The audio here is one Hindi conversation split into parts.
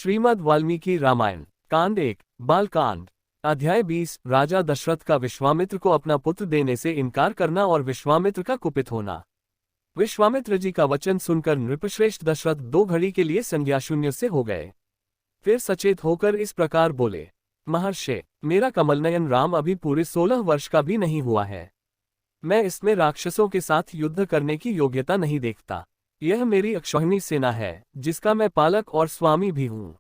श्रीमद् वाल्मीकि रामायण कांड 1 बालकांड अध्याय 20 राजा दशरथ का विश्वामित्र को अपना पुत्र देने से इनकार करना और विश्वामित्र का कुपित होना। विश्वामित्र जी का वचन सुनकर नृपश्रेष्ठ दशरथ 2 घड़ी के लिए संज्ञाशून्य से हो गए। फिर सचेत होकर इस प्रकार बोले, महर्षि, मेरा कमलनयन राम अभी पूरे 16 वर्ष का भी नहीं हुआ है। मैं इसमें राक्षसों के साथ युद्ध करने की योग्यता नहीं देखता। यह मेरी अक्षौहिणी सेना है, जिसका मैं पालक और स्वामी भी हूँ।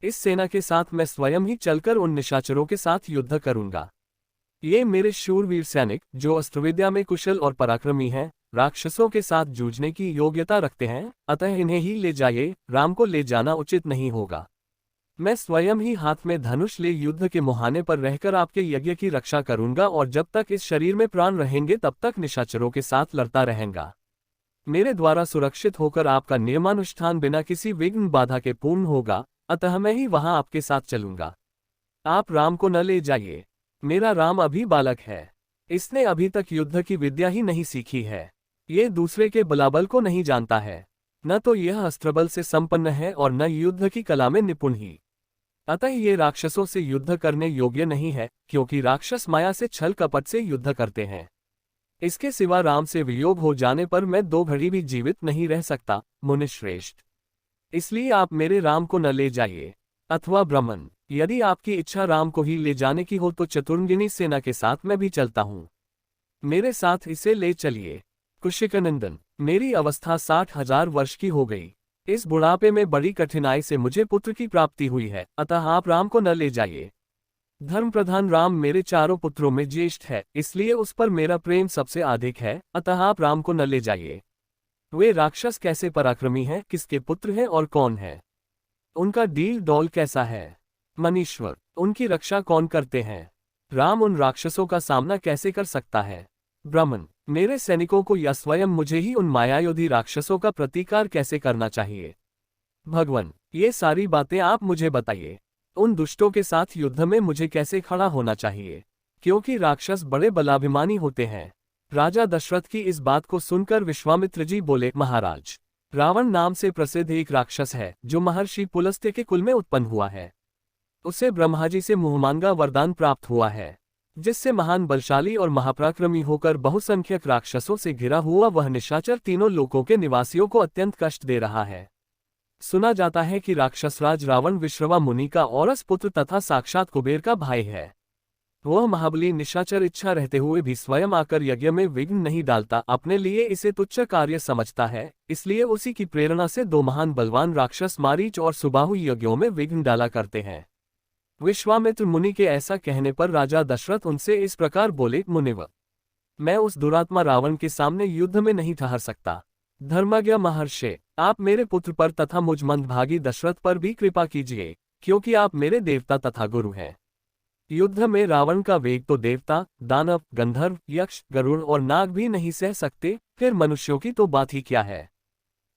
इस सेना के साथ मैं स्वयं ही चलकर उन निशाचरों के साथ युद्ध करूंगा। ये मेरे शूरवीर सैनिक, जो अस्त्रविद्या में कुशल और पराक्रमी हैं, राक्षसों के साथ जूझने की योग्यता रखते हैं, अतः इन्हें ही ले जाइए। राम को ले जाना उचित नहीं होगा। मैं स्वयं ही हाथ में धनुष ले युद्ध के मुहाने पर रहकर आपके यज्ञ की रक्षा करूंगा, और जब तक इस शरीर में प्राण रहेंगे तब तक निशाचरों के साथ लड़ता रहेगा। मेरे द्वारा सुरक्षित होकर आपका नियमानुष्ठान बिना किसी विघ्न बाधा के पूर्ण होगा, अतः मैं ही वहां आपके साथ चलूंगा। आप राम को न ले जाइए। मेरा राम अभी बालक है। इसने अभी तक युद्ध की विद्या ही नहीं सीखी है। ये दूसरे के बलाबल को नहीं जानता है। न तो यह अस्त्रबल से संपन्न है और न युद्ध की कला में निपुण ही। अतः ये राक्षसों से युद्ध करने योग्य नहीं है, क्योंकि राक्षस माया से छल कपट से युद्ध करते हैं। इसके सिवा राम से वियोग हो जाने पर मैं 2 घड़ी भी जीवित नहीं रह सकता, मुनिश्रेष्ठ। इसलिए आप मेरे राम को न ले जाइए। अथवा ब्राह्मण, यदि आपकी इच्छा राम को ही ले जाने की हो तो चतुर्ंगिनी सेना के साथ मैं भी चलता हूँ। मेरे साथ इसे ले चलिए। कुशिकनंदन, मेरी अवस्था 60,000 वर्ष की हो गई। इस बुढ़ापे में बड़ी कठिनाई से मुझे पुत्र की प्राप्ति हुई है, अतः आप राम को न ले जाइए। धर्म प्रधान राम मेरे चारों पुत्रों में ज्येष्ठ है, इसलिए उस पर मेरा प्रेम सबसे अधिक है, अतः आप राम को न ले जाइए। वे राक्षस कैसे पराक्रमी हैं, किसके पुत्र हैं और कौन है? उनका डील डौल कैसा है? मनीश्वर, उनकी रक्षा कौन करते हैं? राम उन राक्षसों का सामना कैसे कर सकता है? ब्राह्मण, मेरे सैनिकों को या स्वयं मुझे ही उन मायायोधी राक्षसों का प्रतिकार कैसे करना चाहिए? भगवान, ये सारी बातें आप मुझे बताइए। उन दुष्टों के साथ युद्ध में मुझे कैसे खड़ा होना चाहिए, क्योंकि राक्षस बड़े बलाभिमानी होते हैं। राजा दशरथ की इस बात को सुनकर विश्वामित्र जी बोले, महाराज, रावण नाम से प्रसिद्ध एक राक्षस है, जो महर्षि पुलस्त्य के कुल में उत्पन्न हुआ है। उसे ब्रह्मा जी से मुहमांगा वरदान प्राप्त हुआ है, जिससे महान बलशाली और महापराक्रमी होकर बहुसंख्यक राक्षसों से घिरा हुआ वह निशाचर तीनों लोकों के निवासियों को अत्यंत कष्ट दे रहा है। सुना जाता है कि राक्षसराज रावण विश्रवा मुनि का औरस पुत्र तथा साक्षात कुबेर का भाई है। वह महाबली निशाचर इच्छा रहते हुए भी स्वयं आकर यज्ञ में विघ्न नहीं डालता, अपने लिए इसे तुच्छ कार्य समझता है। इसलिए उसी की प्रेरणा से 2 महान बलवान राक्षस मारीच और सुबाहु यज्ञों में विघ्न डाला करते हैं। विश्वामित्र मुनि के ऐसा कहने पर राजा दशरथ उनसे इस प्रकार बोले, मुनिवर, मैं उस दुरात्मा रावण के सामने युद्ध में नहीं ठहर सकता। धर्मज्ञ महर्षि, आप मेरे पुत्र पर तथा मुझ मंदभागी दशरथ पर भी कृपा कीजिए, क्योंकि आप मेरे देवता तथा गुरु हैं। युद्ध में रावण का वेग तो देवता, दानव, गंधर्व, यक्ष, गरुड़ और नाग भी नहीं सह सकते, फिर मनुष्यों की तो बात ही क्या है।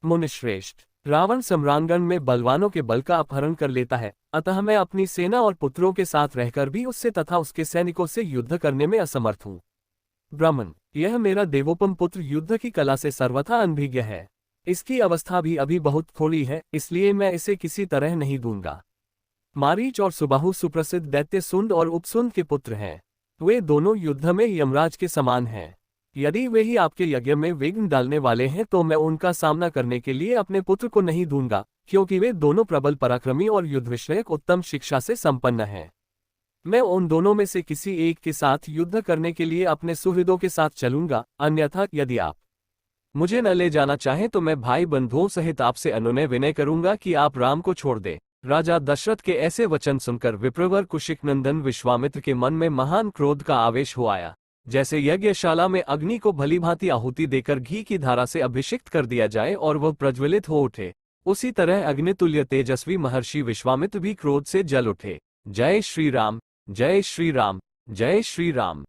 मुनिश्रेष्ठ, रावण सम्रांगण में बलवानों के बल का अपहरण कर लेता है, अतः मैं अपनी सेना और पुत्रों के साथ रहकर भी उससे तथा उसके सैनिकों से युद्ध करने में असमर्थ हूँ। ब्राह्मण, यह मेरा देवोपम पुत्र युद्ध की कला से सर्वथा अनभिज्ञ है। इसकी अवस्था भी अभी बहुत थोड़ी है, इसलिए मैं इसे किसी तरह नहीं दूंगा। मारीच और सुबाहु सुप्रसिद्ध दैत्य सुंद और उपसुंद के पुत्र हैं। वे दोनों युद्ध में यमराज के समान हैं। यदि वे ही आपके यज्ञ में विघ्न डालने वाले हैं तो मैं उनका सामना करने के लिए अपने पुत्र को नहीं दूंगा, क्योंकि वे दोनों प्रबल पराक्रमी और युद्ध विषयक उत्तम शिक्षा से संपन्न हैं। मैं उन दोनों में से किसी एक के साथ युद्ध करने के लिए अपने सुहृदों के साथ चलूंगा, अन्यथा यदि आप मुझे न ले जाना चाहें तो मैं भाई बंधुओं सहित आपसे अनुनय विनय करूंगा कि आप राम को छोड़ दें। राजा दशरथ के ऐसे वचन सुनकर विप्रवर कुशिकनंदन विश्वामित्र के मन में महान क्रोध का आवेश हो आया। जैसे यज्ञशाला में अग्नि को भलीभांति आहुति देकर घी की धारा से अभिषिक्त कर दिया जाए और वह प्रज्वलित हो उठे, उसी तरह अग्नितुल्य तेजस्वी महर्षि विश्वामित्र भी क्रोध से जल उठे। जय श्री राम, जय श्री राम, जय श्री राम।